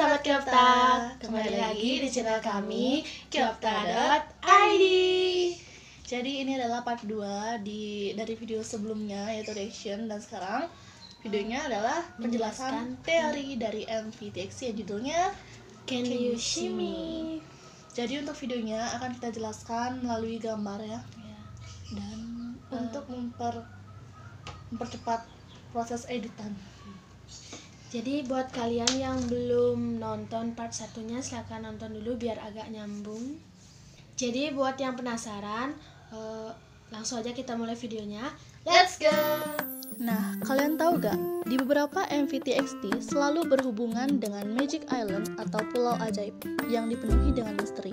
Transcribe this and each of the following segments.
sahabat Kyopta, kembali lagi di channel kami kyopta.id. Jadi ini adalah part 2 dari video sebelumnya, yaitu reaction. Dan sekarang videonya adalah penjelasan teori dari MV-TXT yang judulnya Can You See Me. Jadi untuk videonya akan kita jelaskan melalui gambar ya. Dan untuk mempercepat proses editan. Jadi buat kalian yang belum nonton part satunya, silahkan nonton dulu biar agak nyambung. Jadi buat yang penasaran, langsung aja kita mulai videonya. Let's go! Nah, kalian tahu gak? Di beberapa MV-TXT selalu berhubungan dengan Magic Island atau Pulau Ajaib yang dipenuhi dengan misteri.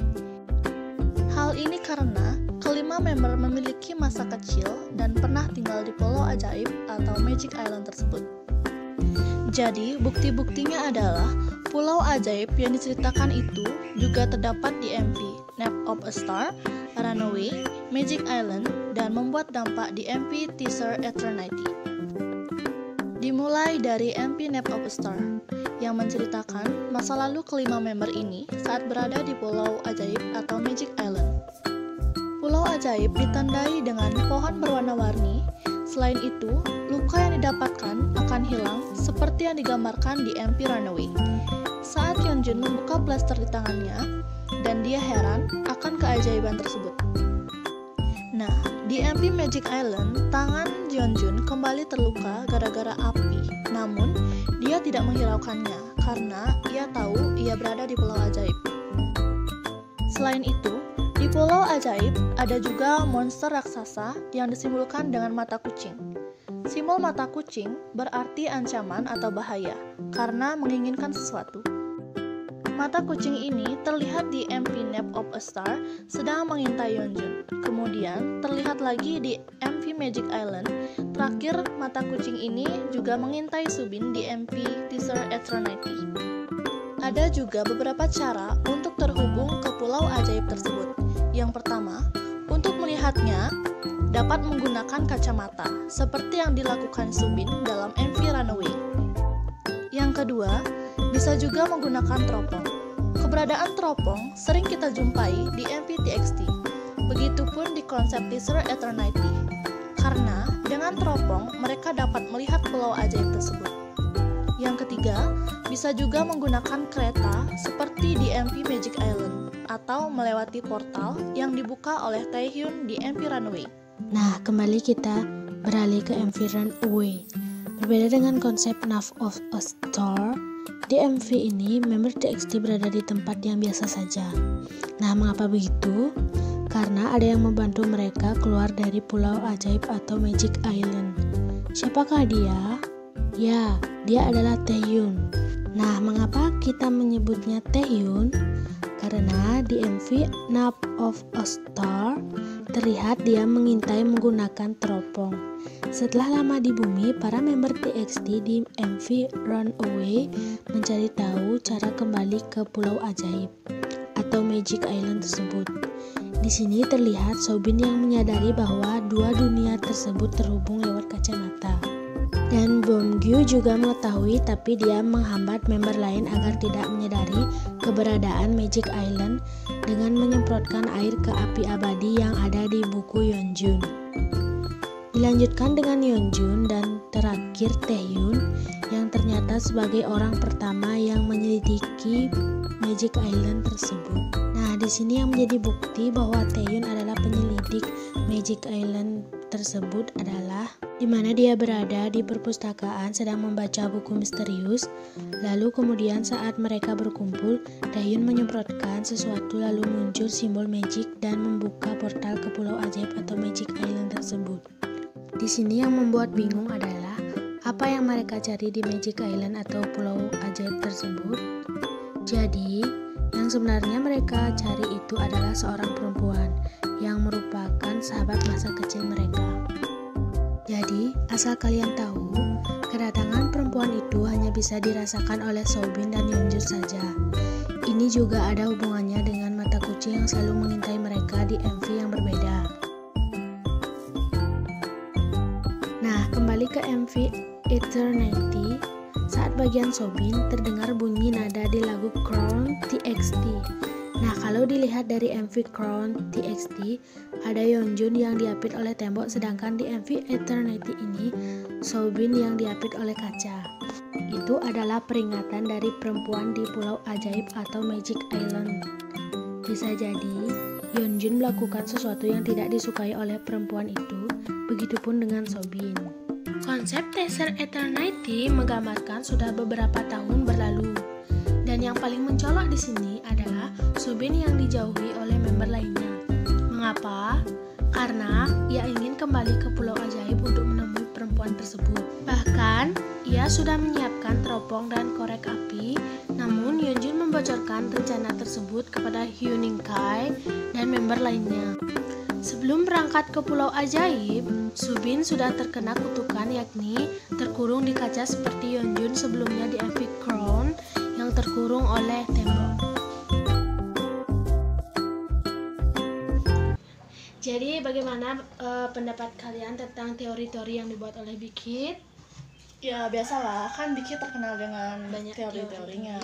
Hal ini karena kelima member memiliki masa kecil dan pernah tinggal di Pulau Ajaib atau Magic Island tersebut. Jadi, bukti-buktinya adalah Pulau Ajaib yang diceritakan itu juga terdapat di MV Nap of a Star, Runaway, Magic Island, dan membuat dampak di MV Teaser Eternity. Dimulai dari MV Nap of a Star, yang menceritakan masa lalu kelima member ini saat berada di Pulau Ajaib atau Magic Island. Pulau Ajaib ditandai dengan pohon berwarna-warni. Selain itu, luka yang didapatkan akan hilang seperti yang digambarkan di MV Runaway. Saat Yeonjun membuka plester di tangannya, dan dia heran akan keajaiban tersebut. Nah, di MV Magic Island, tangan Yeonjun kembali terluka gara-gara api. Namun, dia tidak menghiraukannya karena ia tahu ia berada di Pulau Ajaib. Selain itu, di Pulau Ajaib ada juga monster raksasa yang disimbolkan dengan mata kucing. Simbol mata kucing berarti ancaman atau bahaya karena menginginkan sesuatu. Mata kucing ini terlihat di MV Nap of a Star sedang mengintai Yeonjun. Kemudian terlihat lagi di MV Magic Island. Terakhir, mata kucing ini juga mengintai Subin di MV Teaser Eternity. Ada juga beberapa cara untuk terhubung ke Pulau Ajaib tersebut. Yang pertama, untuk melihatnya dapat menggunakan kacamata, seperti yang dilakukan Subin dalam MV Runaway. Yang kedua, bisa juga menggunakan teropong. Keberadaan teropong sering kita jumpai di MV-TXT, begitupun di konsep Teaser Eternity, karena dengan teropong mereka dapat melihat Pulau Ajaib tersebut. Yang ketiga, bisa juga menggunakan kereta seperti di MV Magic Island atau melewati portal yang dibuka oleh Taehyun di MV Runaway. Nah, kembali kita beralih ke MV Runaway. Berbeda dengan konsep Nap of a Star, di MV ini member TXT berada di tempat yang biasa saja. Nah, mengapa begitu? Karena ada yang membantu mereka keluar dari Pulau Ajaib atau Magic Island. Siapakah dia? Ya, dia adalah Taehyun. Nah, mengapa kita menyebutnya Taehyun? Karena di MV Nap of a Star terlihat dia mengintai menggunakan teropong. Setelah lama di bumi, para member TXT di MV Runaway mencari tahu cara kembali ke Pulau Ajaib atau Magic Island tersebut. Di sini terlihat Sobin yang menyadari bahwa dua dunia tersebut terhubung lewat kacamata. Dan Beomgyu juga mengetahui, tapi dia menghambat member lain agar tidak menyadari keberadaan Magic Island dengan menyemprotkan air ke api abadi yang ada di buku Yeonjun. Dilanjutkan dengan Yeonjun dan terakhir Taehyun yang ternyata sebagai orang pertama yang menyelidiki Magic Island tersebut. Nah, di sini yang menjadi bukti bahwa Taehyun adalah penyelidik Magic Island tersebut adalah di mana dia berada di perpustakaan sedang membaca buku misterius. Lalu kemudian saat mereka berkumpul, Taehyun menyemprotkan sesuatu lalu muncul simbol magic dan membuka portal ke Pulau Ajaib atau Magic Island tersebut. Di sini yang membuat bingung adalah apa yang mereka cari di Magic Island atau Pulau Ajaib tersebut. Jadi, yang sebenarnya mereka cari itu adalah seorang perempuan yang merupakan sahabat masa kecil mereka. Jadi, asal kalian tahu, kedatangan perempuan itu hanya bisa dirasakan oleh Sobin dan Yeonjun saja. Ini juga ada hubungannya dengan mata kucing yang selalu mengintai mereka di MV yang berbeda. Nah, kembali ke MV Eternity. Saat bagian Soobin terdengar bunyi nada di lagu Crown TXT. Nah, kalau dilihat dari MV Crown TXT, ada Yeonjun yang diapit oleh tembok, sedangkan di MV Eternity ini, Soobin yang diapit oleh kaca. Itu adalah peringatan dari perempuan di Pulau Ajaib atau Magic Island. Bisa jadi, Yeonjun melakukan sesuatu yang tidak disukai oleh perempuan itu, begitupun dengan Soobin. Konsep teaser Eternity menggambarkan sudah beberapa tahun berlalu. Dan yang paling mencolok di sini adalah Soobin yang dijauhi oleh member lainnya. Mengapa? Karena ia ingin kembali ke Pulau Ajaib untuk menemui perempuan tersebut. Bahkan, ia sudah menyiapkan teropong dan korek api, namun Yeonjun membocorkan rencana tersebut kepada Hyuning Kai dan member lainnya. Sebelum berangkat ke Pulau Ajaib, Soobin sudah terkena kutukan, yakni terkurung di kaca seperti Yeonjun sebelumnya di MV Crown yang terkurung oleh tembok. Jadi bagaimana pendapat kalian tentang teori-teori yang dibuat oleh Big Hit? Ya biasalah, kan Big Hit terkenal dengan Banyak teori-teorinya.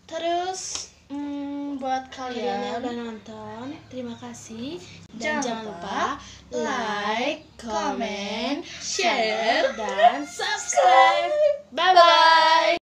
Terus buat Kalian yang kalian udah nonton, terima kasih. Dan jangan jangan lupa like, comment, share, dan subscribe. Bye bye.